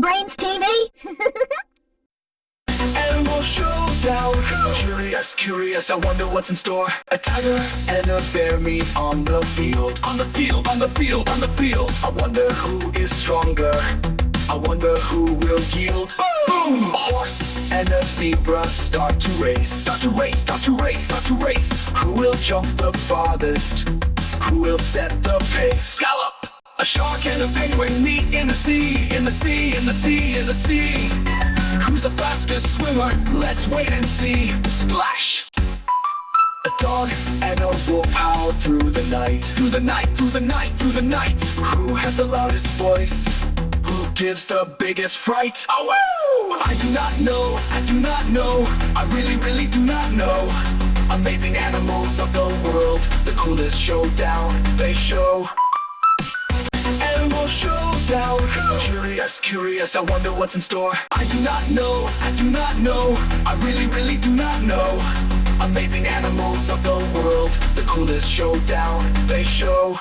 HappyBrainsTV? Animal Showdown. Curious, curious, I wonder what's in store. A tiger and a bear meet on the field. On the field, on the field, on the field. I wonder who is stronger. I wonder who will yield. Boom! A horse and a zebra start to race. Start to race, start to race, start to race. Who will jump the farthest? Who will set the pace? Gallop! A shark and a penguin meet in the sea. In the sea, in the sea, in the sea. Who's the fastest swimmer? Let's wait and see. Splash! A dog and a wolf howl through the night. Through the night, through the night, through the night. Who has the loudest voice? Who gives the biggest fright? Oh, woo! I do not know, I do not know. I really, really do not know. Amazing animals of the world. The coolest showdown they show. Animal Showdown. Curious, curious, I wonder what's in store. I do not know, I do not know. I really, really do not know. Amazing animals of the world. The coolest showdown they show.